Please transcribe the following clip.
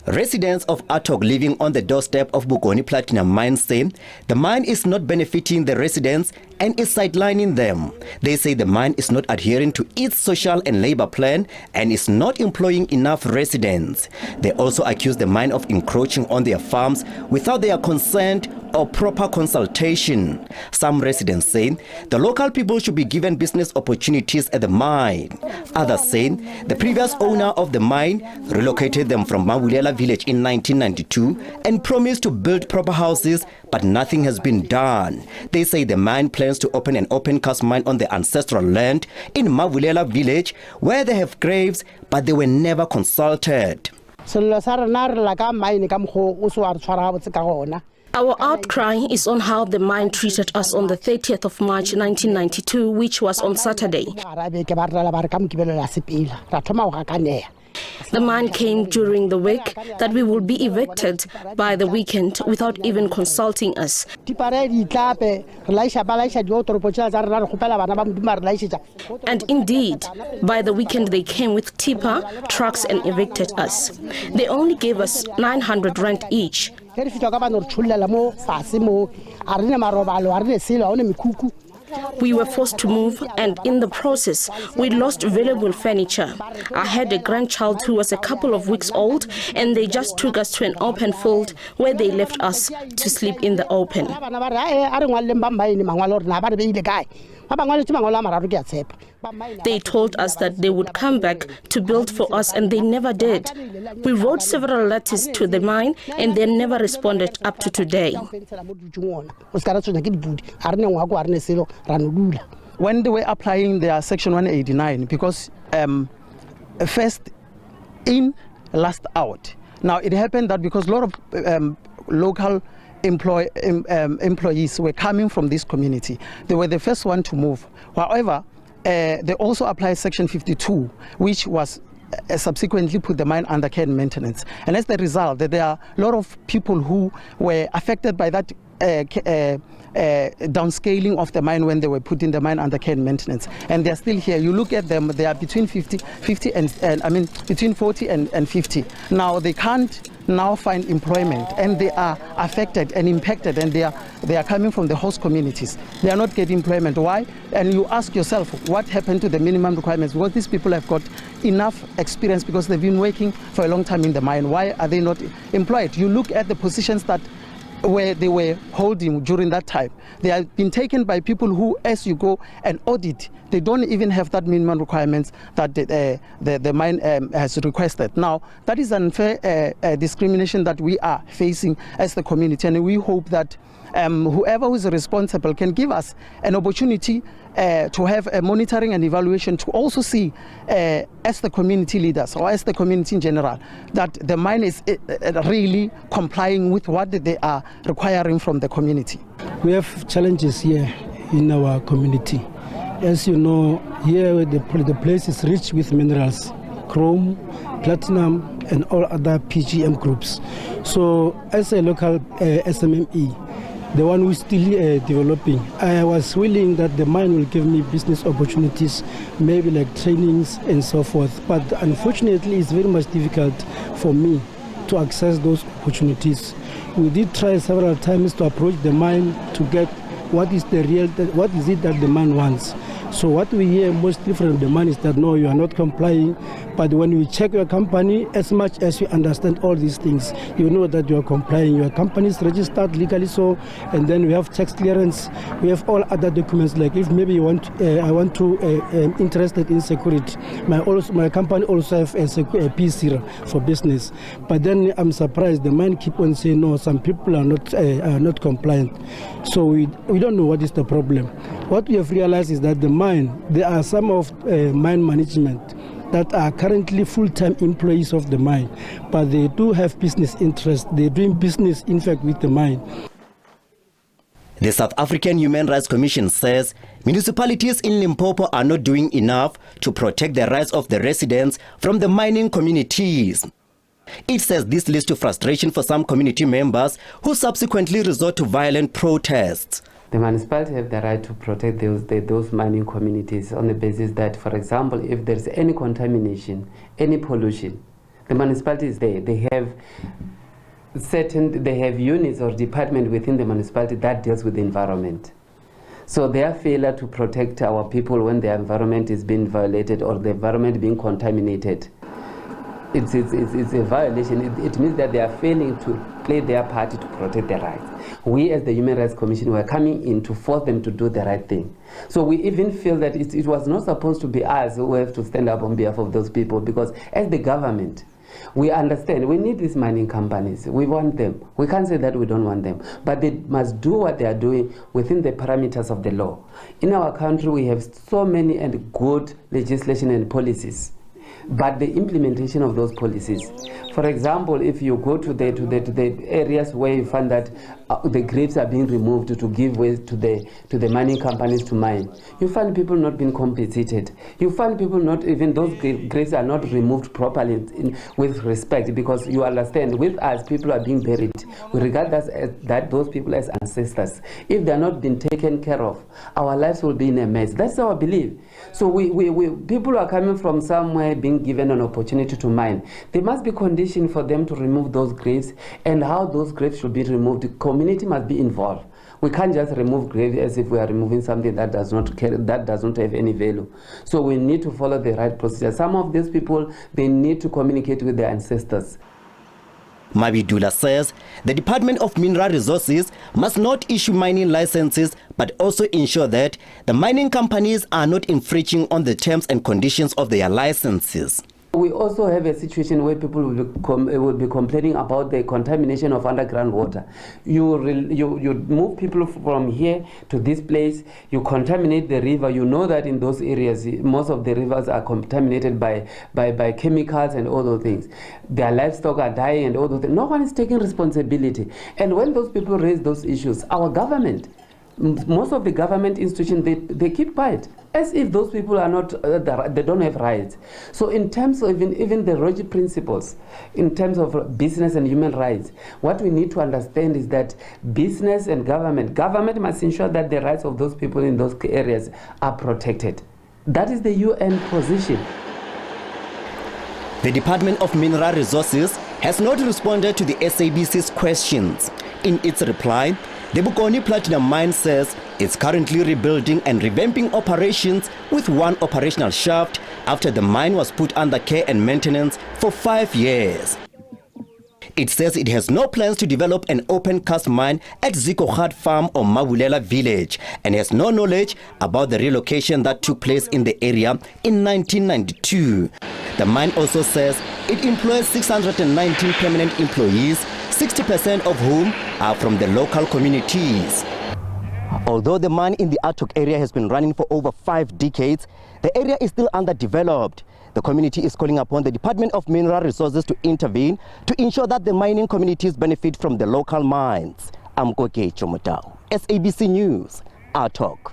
Residents of Atok living on the doorstep of Bokoni Platinum Mine say the mine is not benefiting the residents and is sidelining them. They say the mine is not adhering to its social and labor plan and is not employing enough residents. They also accuse the mine of encroaching on their farms without their consent or proper consultation. Some residents say the local people should be given business opportunities at the mine. Others say the previous owner of the mine relocated them from Mabulela village in 1992 and promised to build proper houses, but nothing has been done. They say the mine plans to open an open cast mine on the ancestral land in Mabulela village where they have graves, but they were never consulted. Our outcry is on how the mine treated us on the 30th of March 1992, which was on Saturday. The mine came during the week that we will be evicted by the weekend without even consulting us. And indeed, by the weekend they came with tipper trucks and evicted us. They only gave us 900 rand each. We were forced to move, and in the process, we lost valuable furniture. I had a grandchild who was a couple of weeks old, and they just took us to an open field where they left us to sleep in the open. They told us that they would come back to build for us, and they never did. We wrote several letters to the mine, and they never responded up to today. When they were applying their Section 189, because first in, last out. Now it happened that because a lot of local employees were coming from this community, they were the first one to move. However, they also applied Section 52, which was subsequently put the mine under care and maintenance. And as the result, there are a lot of people who were affected by that downscaling of the mine when they were putting the mine under care and maintenance, and they're still here. You look at them; they are between 50 and between 40 and 50. Now they can't now find employment, and they are affected and impacted, and they are coming from the host communities. They are not getting employment. Why? And you ask yourself, what happened to the minimum requirements? Because these people have got enough experience because they've been working for a long time in the mine. Why are they not employed? You look at the positions that where they were holding during that time. They have been taken by people who, as you go and audit, they don't even have that minimum requirements that the mine has requested. Now, that is unfair discrimination that we are facing as the community, and we hope that whoever who is responsible can give us an opportunity to have a monitoring and evaluation to also see, as the community leaders or as the community in general, that the mine is really complying with what they are requiring from the community. We have challenges here in our community. As you know, here the place is rich with minerals, chrome, platinum, and all other PGM groups. So as a local SMME, the one who is still developing, I was willing that the mine will give me business opportunities, maybe like trainings and so forth. But unfortunately, it's very much difficult for me to access those opportunities. We did try several times to approach the mine to get what is it that the mine wants. So what we hear mostly from the mine is that no, you are not complying. But when we check your company, as much as you understand all these things, you know that you are complying. Your company is registered legally, so, and then we have tax clearance. We have all other documents. Like if maybe you want, interested in security, my company also have a PC for business. But then I'm surprised the mine keep on saying no. Some people are not compliant. So we don't know what is the problem. What we have realized is that the mine, there are some of mine management that are currently full-time employees of the mine, but they do have business interests. They're doing business, in fact, with the mine. The South African Human Rights Commission says municipalities in Limpopo are not doing enough to protect the rights of the residents from the mining communities. It says this leads to frustration for some community members who subsequently resort to violent protests. The municipality have the right to protect those mining communities on the basis that, for example, if there's any contamination, any pollution, The municipality is there. They have units or department within the municipality that deals with the environment. So their failure to protect our people when their environment is being violated or the environment being contaminated, it's a violation. It means that they are failing to play their part to protect their rights. We as the Human Rights Commission were coming in to force them to do the right thing. So we even feel that it was not supposed to be us who have to stand up on behalf of those people, because as the government, we understand we need these mining companies. We want them. We can't say that we don't want them. But they must do what they are doing within the parameters of the law. In our country, we have so many and good legislation and policies. But the implementation of those policies, for example, if you go to the areas where you find that the graves are being removed to give way to the mining companies to mine, you find people not being compensated. You find people not even, those graves are not removed properly with respect, because you understand, with us, people are being buried. We regard us as those people as ancestors. If they are not being taken care of, our lives will be in a mess. That's our belief. So people are coming from somewhere being given an opportunity to mine. There must be conditions for them to remove those graves, and how those graves should be removed. The community must be involved. We can't just remove graves as if we are removing something that does not have any value. So we need to follow the right procedure. Some of these people, they need to communicate with their ancestors. Mabidula says the Department of Mineral Resources must not issue mining licenses, but also ensure that the mining companies are not infringing on the terms and conditions of their licenses. We also have a situation where people will be complaining about the contamination of underground water. You move people from here to this place, you contaminate the river. You know that in those areas, most of the rivers are contaminated by chemicals and all those things. Their livestock are dying and all those things. No one is taking responsibility. And when those people raise those issues, our government, most of the government institutions, they keep quiet, as if those people are not, they don't have rights. So in terms of even the Rogi principles, in terms of business and human rights, what we need to understand is that business and government must ensure that the rights of those people in those areas are protected. That is the UN position. The Department of Mineral Resources has not responded to the SABC's questions. In its reply, the Bokoni Platinum Mine says it's currently rebuilding and revamping operations with one operational shaft after the mine was put under care and maintenance for 5 years. It says it has no plans to develop an open cast mine at Zikogat Farm or Mabulela village and has no knowledge about the relocation that took place in the area in 1992. The mine also says it employs 619 permanent employees, 60% of whom are from the local communities. Although the mine in the Atok area has been running for over 5 decades, the area is still underdeveloped. The community is calling upon the Department of Mineral Resources to intervene to ensure that the mining communities benefit from the local mines. I'm Koketšo, Motau, SABC News, Atok.